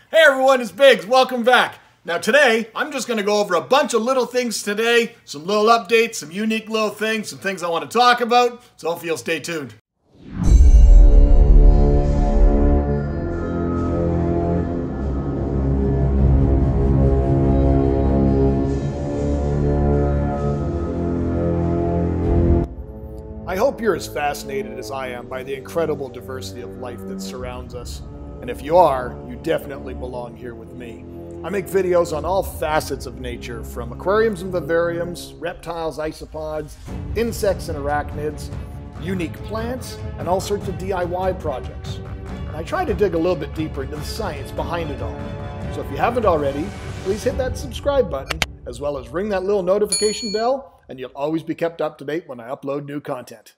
Hey everyone, it's Biggs. Welcome back. Now today, I'm just going to go over a bunch of little things today, some little updates, some unique little things, some things I want to talk about, so hopefully you'll stay tuned. I hope you're as fascinated as I am by the incredible diversity of life that surrounds us. And if you are, you definitely belong here with me. I make videos on all facets of nature, from aquariums and vivariums, reptiles, isopods, insects and arachnids, unique plants, and all sorts of DIY projects. And I try to dig a little bit deeper into the science behind it all. So if you haven't already, please hit that subscribe button, as well as ring that little notification bell, and you'll always be kept up to date when I upload new content.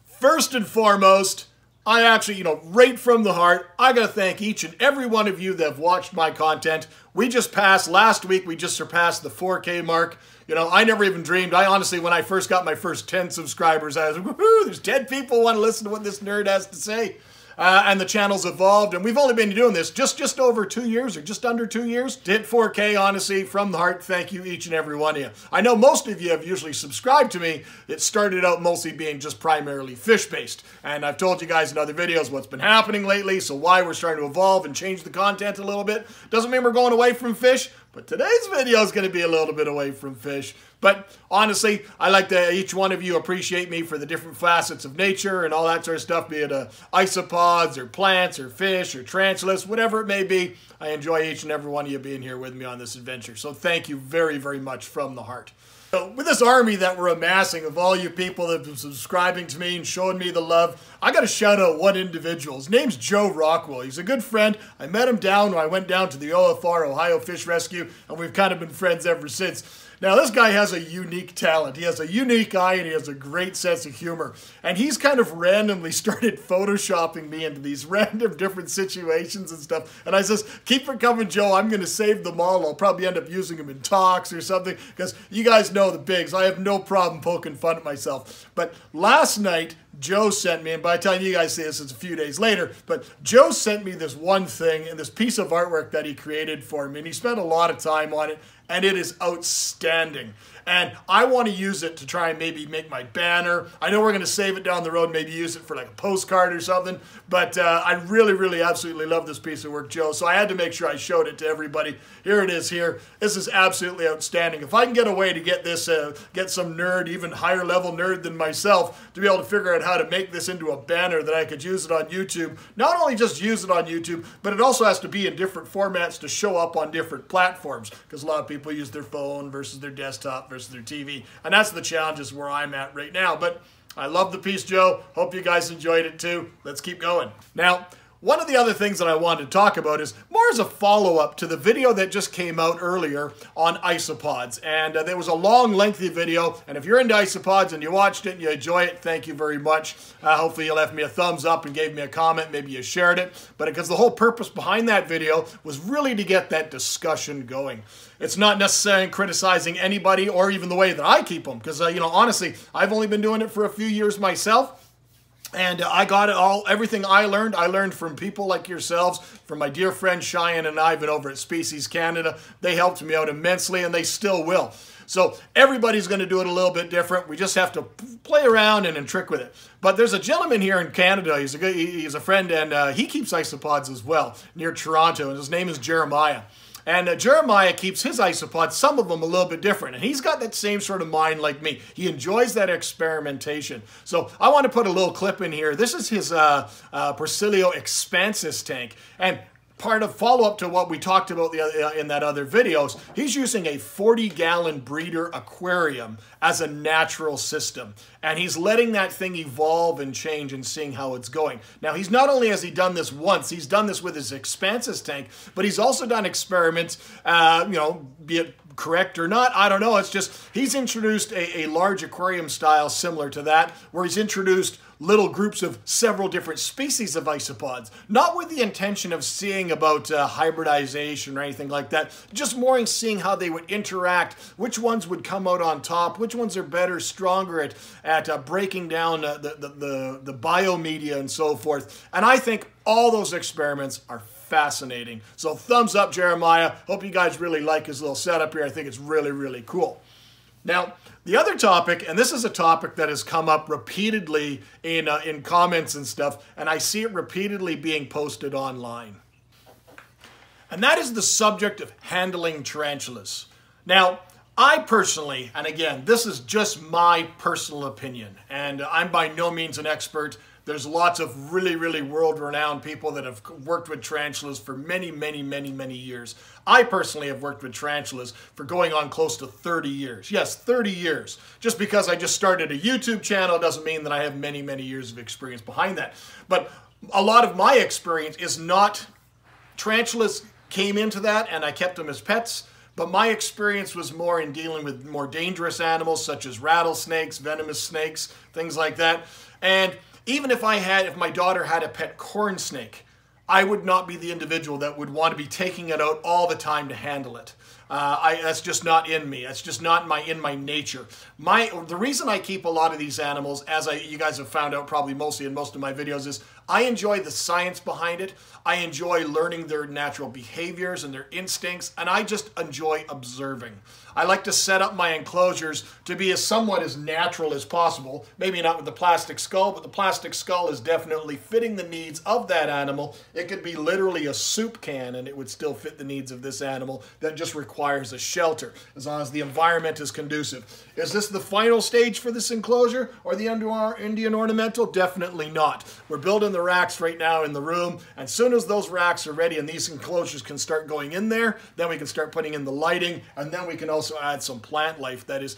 First and foremost, I actually, right from the heart, I got to thank each and every one of you that have watched my content. Last week, we just surpassed the 4K mark. I never even dreamed. I honestly, when I first got my first 10 subscribers, I was like, woohoo, there's 10 people who want to listen to what this nerd has to say. And the channel's evolved, and we've only been doing this just over 2 years, or just under 2 years. To hit 4K, honestly, from the heart, thank you each and every one of you. I know most of you have usually subscribed to me. It started out mostly being just primarily fish-based. And I've told you guys in other videos what's been happening lately, so why we're starting to evolve and change the content a little bit. Doesn't mean we're going away from fish, but today's video is going to be a little bit away from fish. But honestly, I like to each one of you appreciate me for the different facets of nature and all that sort of stuff, be it isopods or plants or fish or tarantulas, whatever it may be. I enjoy each and every one of you being here with me on this adventure. So thank you very, very much from the heart. So with this army that we're amassing of all you people that have been subscribing to me and showing me the love, I got to shout out one individual. His name's Joe Rockwell. He's a good friend. I met him down when I went down to the OFR, Ohio Fish Rescue, and we've kind of been friends ever since. Now, this guy has a unique talent. He has a unique eye, and he has a great sense of humor. And he's kind of randomly started photoshopping me into these random different situations and stuff. And I says, keep it coming, Joe. I'm going to save them all. I'll probably end up using them in talks or something, because you guys know the Bigs. I have no problem poking fun at myself. But last night, Joe sent me, and by the time you guys see this, it's a few days later, but Joe sent me this one thing and this piece of artwork that he created for me, and he spent a lot of time on it, and it is outstanding. And I want to use it to try and maybe make my banner. I know we're going to save it down the road, maybe use it for like a postcard or something, but I really, really, absolutely love this piece of work, Joe, so I had to make sure I showed it to everybody. Here it is here. This is absolutely outstanding. If I can get a way to get this, get some nerd, even higher level nerd than myself, to be able to figure out how to make this into a banner that I could use it on YouTube, not only just use it on YouTube, but it also has to be in different formats to show up on different platforms, because a lot of people use their phone versus their desktop versus their TV, and that's the challenges where I'm at right now. But I love the piece, Joe. Hope you guys enjoyed it too. Let's keep going. Now, one of the other things that I wanted to talk about is more as a follow-up to the video that just came out earlier on isopods. And there was a long, lengthy video. And if you're into isopods and you watched it and you enjoy it, thank you very much. Hopefully you left me a thumbs up and gave me a comment. Maybe you shared it. But because the whole purpose behind that video was really to get that discussion going. It's not necessarily criticizing anybody or even the way that I keep them. Because, honestly, I've only been doing it for a few years myself. And I got it all, everything I learned from people like yourselves, from my dear friend Cheyenne and Ivan over at Species Canada. They helped me out immensely, and they still will. So everybody's going to do it a little bit different. We just have to play around and trick with it. But there's a gentleman here in Canada. He's a friend, and he keeps isopods as well, near Toronto, and his name is Jeremiah. And Jeremiah keeps his isopods, some of them a little bit different. And he's got that same sort of mind like me. He enjoys that experimentation. So I want to put a little clip in here. This is his Persilio expansus tank. And part of follow-up to what we talked about in that other videos, he's using a 40-gallon breeder aquarium as a natural system. And he's letting that thing evolve and change and seeing how it's going. Now, he's not only has he done this once, he's done this with his expansus tank, but he's also done experiments, be it correct or not, I don't know. It's just he's introduced a large aquarium style similar to that, where he's introduced little groups of several different species of isopods, not with the intention of seeing about hybridization or anything like that, just more in seeing how they would interact, which ones would come out on top, which ones are better, stronger at breaking down the biomedia and so forth. And I think all those experiments are fascinating. So thumbs up, Jeremiah. Hope you guys really like his little setup here. I think it's really, really cool. Now, the other topic, and this is a topic that has come up repeatedly in comments and stuff, and I see it repeatedly being posted online. And that is the subject of handling tarantulas. Now, I personally, and again, this is just my personal opinion, and I'm by no means an expert. There's lots of really, really world-renowned people that have worked with tarantulas for many, many, many, many years. I personally have worked with tarantulas for going on close to 30 years. Yes, 30 years. Just because I just started a YouTube channel doesn't mean that I have many, many years of experience behind that. But a lot of my experience is not, tarantulas came into that and I kept them as pets. But my experience was more in dealing with more dangerous animals such as rattlesnakes, venomous snakes, things like that. And even if my daughter had a pet corn snake, I would not be the individual that would want to be taking it out all the time to handle it. That's just not in me. That's just not in my nature. The reason I keep a lot of these animals, as you guys have found out probably mostly in most of my videos, is I enjoy the science behind it. I enjoy learning their natural behaviors and their instincts, and I just enjoy observing. I like to set up my enclosures to be somewhat as natural as possible. Maybe not with the plastic skull, but the plastic skull is definitely fitting the needs of that animal. It could be literally a soup can, and it would still fit the needs of this animal that just requires a shelter, as long as the environment is conducive. Is this the final stage for this enclosure or the Indian ornamental? Definitely not. We're building the racks right now in the room, and as soon as those racks are ready and these enclosures can start going in there, then we can start putting in the lighting, and then we can also add some plant life that is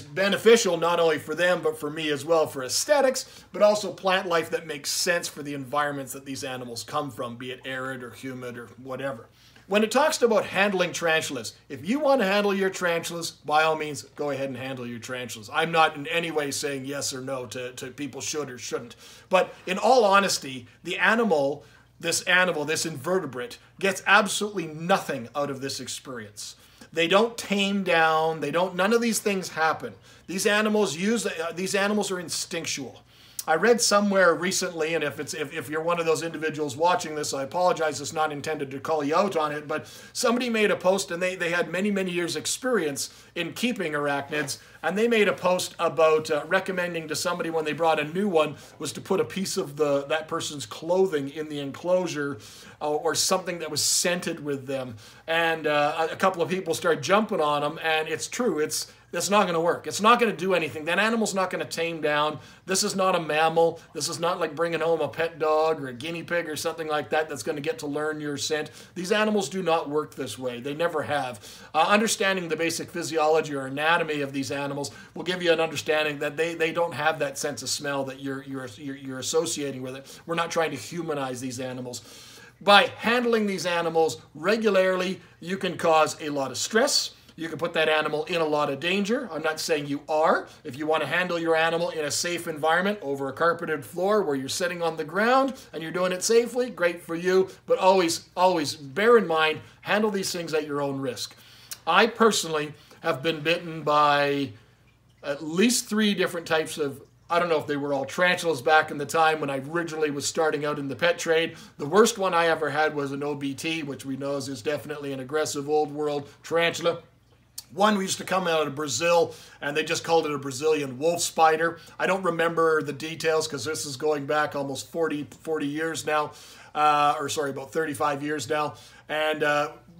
beneficial not only for them but for me as well, for aesthetics, but also plant life that makes sense for the environments that these animals come from, be it arid or humid or whatever. When it talks about handling tarantulas, if you want to handle your tarantulas, by all means, go ahead and handle your tarantulas. I'm not in any way saying yes or no to people should or shouldn't. But in all honesty, this invertebrate, gets absolutely nothing out of this experience. They don't tame down. None of these things happen. These animals are instinctual. I read somewhere recently, and if you're one of those individuals watching this, I apologize, it's not intended to call you out on it, but somebody made a post, and they had many, many years experience in keeping arachnids, and they made a post about recommending to somebody when they brought a new one was to put a piece of that person's clothing in the enclosure or something that was scented with them. And a couple of people started jumping on them, and it's true. It's not going to work. It's not going to do anything. That animal's not going to tame down. This is not a mammal. This is not like bringing home a pet dog or a guinea pig or something like that that's going to get to learn your scent. These animals do not work this way. They never have. Understanding the basic physiology or anatomy of these animals will give you an understanding that they don't have that sense of smell that you're associating with it. We're not trying to humanize these animals. By handling these animals regularly, you can cause a lot of stress. You can put that animal in a lot of danger. I'm not saying you are. If you want to handle your animal in a safe environment over a carpeted floor where you're sitting on the ground and you're doing it safely, great for you. But always, always bear in mind, handle these things at your own risk. I personally have been bitten by at least 3 different types of, I don't know if they were all tarantulas back in the time when I originally was starting out in the pet trade. The worst one I ever had was an OBT, which we know is definitely an aggressive old world tarantula. One we used to come out of Brazil, and they just called it a Brazilian wolf spider. I don't remember the details because this is going back almost 40 years now, about 35 years now. And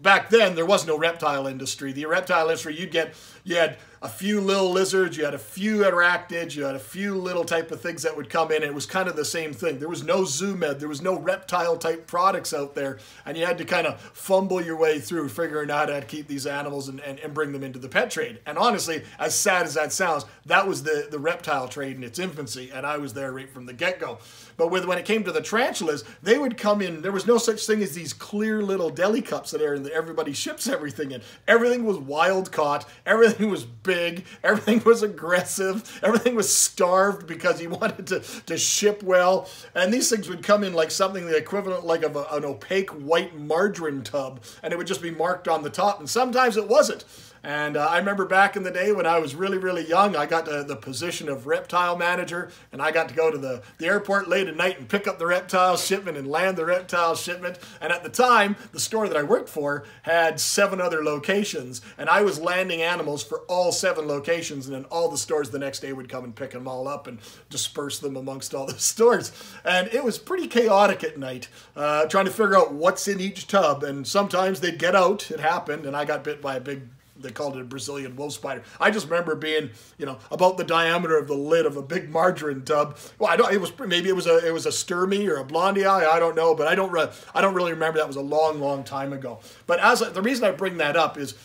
back then, there was no reptile industry. The reptile industry, you had a few little lizards, you had a few arachnids, you had a few little type of things that would come in. It was kind of the same thing. There was no zoo med, there was no reptile type products out there, and you had to kind of fumble your way through figuring out how to keep these animals and bring them into the pet trade. And honestly, as sad as that sounds, that was the reptile trade in its infancy, and I was there right from the get-go. But when it came to the tarantulas, they would come in, there was no such thing as these clear little deli cups that everybody ships everything in. Everything was wild caught, everything was big, everything was aggressive, everything was starved because he wanted to ship well. And these things would come in like something the equivalent like of an opaque white margarine tub, and it would just be marked on the top, and sometimes it wasn't. And I remember back in the day when I was really young, I got the position of reptile manager, and I got to go to the airport late at night and pick up the reptile shipment and land the reptile shipment. And at the time, the store that I worked for had 7 other locations, and I was landing animals for all 7 locations, and then all the stores the next day would come and pick them all up and disperse them amongst all the stores. And it was pretty chaotic at night, trying to figure out what's in each tub. And sometimes they'd get out, it happened, and I got bit by a big, they called it a Brazilian wolf spider. I just remember being, you know, about the diameter of the lid of a big margarine tub. Well, it was a sturmy or a blondie eye, I don't know, but I don't really remember. That was a long time ago. But the reason I bring that up is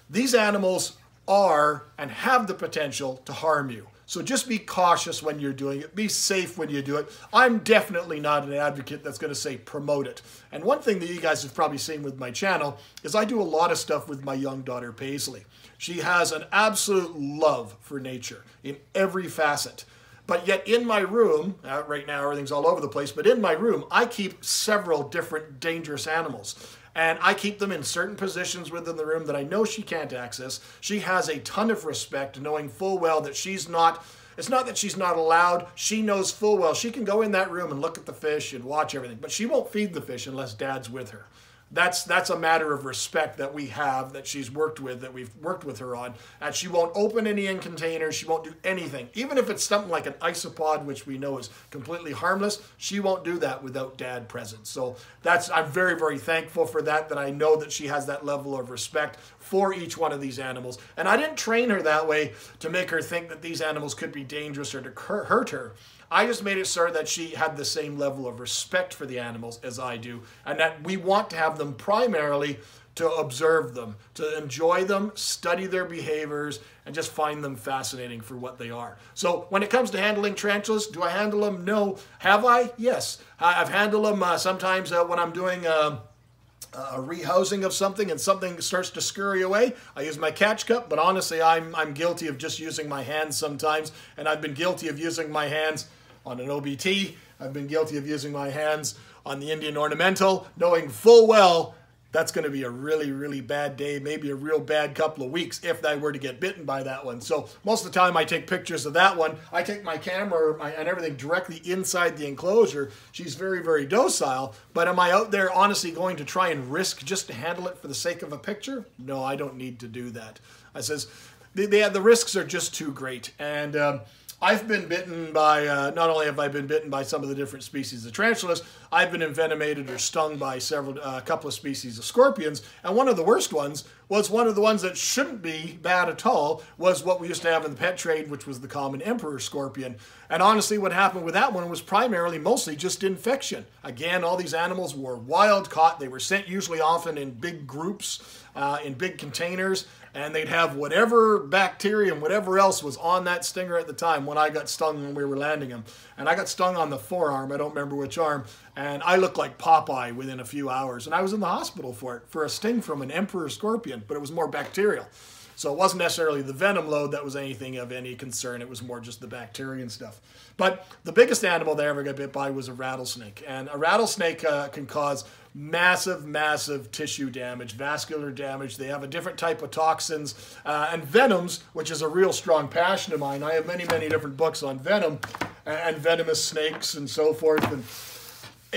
these animals are and have the potential to harm you. So just be cautious when you're doing it. Be safe when you do it. I'm definitely not an advocate that's going to say promote it. And one thing that you guys have probably seen with my channel is I do a lot of stuff with my young daughter, Paisley. She has an absolute love for nature in every facet. But yet in my room, right now everything's all over the place, but in my room, I keep several different dangerous animals. And I keep them in certain positions within the room that I know she can't access. She has a ton of respect, knowing full well that she's not, it's not that she's not allowed, she knows full well she can go in that room and look at the fish and watch everything, but she won't feed the fish unless Dad's with her. That's a matter of respect that we have, that she's worked with, that we've worked with her on. And she won't open any in containers. She won't do anything. Even if it's something like an isopod, which we know is completely harmless, she won't do that without Dad present. So I'm very thankful for that I know that she has that level of respect for each one of these animals. And I didn't train her that way to make her think that these animals could be dangerous or to hurt her. I just made it so that she had the same level of respect for the animals as I do, and that we want to have them primarily to observe them, to enjoy them, study their behaviors, and just find them fascinating for what they are. So when it comes to handling tarantulas, do I handle them? No. Have I? Yes. I've handled them sometimes when I'm doing a rehousing of something and something starts to scurry away. I use my catch cup, but honestly, I'm guilty of just using my hands sometimes, and I've been guilty of using my hands on an OBT. I've been guilty of using my hands on the Indian ornamental, knowing full well that's going to be a really bad day, maybe a real bad couple of weeks if I were to get bitten by that one. So most of the time I take pictures of that one. I take my camera and everything directly inside the enclosure. She's very docile, but am I out there honestly going to try and risk just to handle it for the sake of a picture? No, I don't need to do that. I says, the risks are just too great. And I've been bitten by, not only have I been bitten by some of the different species of tarantulas, I've been envenomated or stung by a couple of species of scorpions. And one of the worst ones was one of the ones that shouldn't be bad at all, was what we used to have in the pet trade, which was the common emperor scorpion. And honestly, what happened with that one was mostly just infection. Again, all these animals were wild caught. They were sent usually often in big groups, in big containers, and they'd have whatever bacteria and whatever else was on that stinger at the time when I got stung when we were landing them. And I got stung on the forearm, I don't remember which arm, and I looked like Popeye within a few hours. And I was in the hospital for it, for a sting from an emperor scorpion, but it was more bacterial. So it wasn't necessarily the venom load that was anything of any concern. It was more just the bacteria and stuff. But the biggest animal that I ever got bit by was a rattlesnake. And a rattlesnake can cause massive tissue damage, vascular damage. They have a different type of toxins and venoms, which is a real strong passion of mine. I have many different books on venom and venomous snakes and so forth. And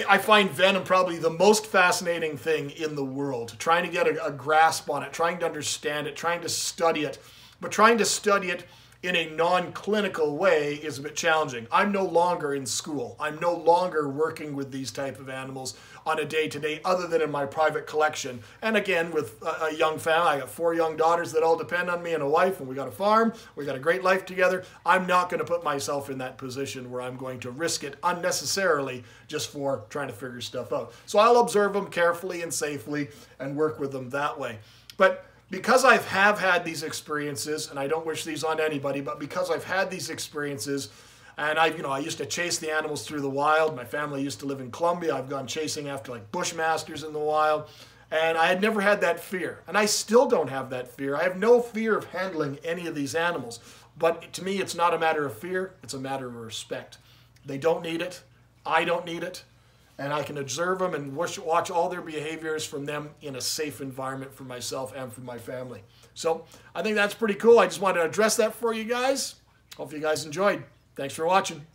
I find venom probably the most fascinating thing in the world. Trying to get a grasp on it, trying to understand it, trying to study it. But trying to study it in a non-clinical way is a bit challenging. I'm no longer in school. I'm no longer working with these type of animals on a day-to-day other than in my private collection. And again, with a young family, I got 4 young daughters that all depend on me and a wife, and we got a farm, we got a great life together. I'm not going to put myself in that position where I'm going to risk it unnecessarily just for trying to figure stuff out. So I'll observe them carefully and safely and work with them that way. But because I have had these experiences, and I don't wish these on anybody, but because I've had these experiences, and I used to chase the animals through the wild. My family used to live in Colombia. I've gone chasing after like bushmasters in the wild, and I had never had that fear. And I still don't have that fear. I have no fear of handling any of these animals. But to me, it's not a matter of fear. It's a matter of respect. They don't need it. I don't need it. and I can observe them and watch all their behaviors from them in a safe environment for myself and for my family. So I think that's pretty cool. I just wanted to address that for you guys. Hope you guys enjoyed. Thanks for watching.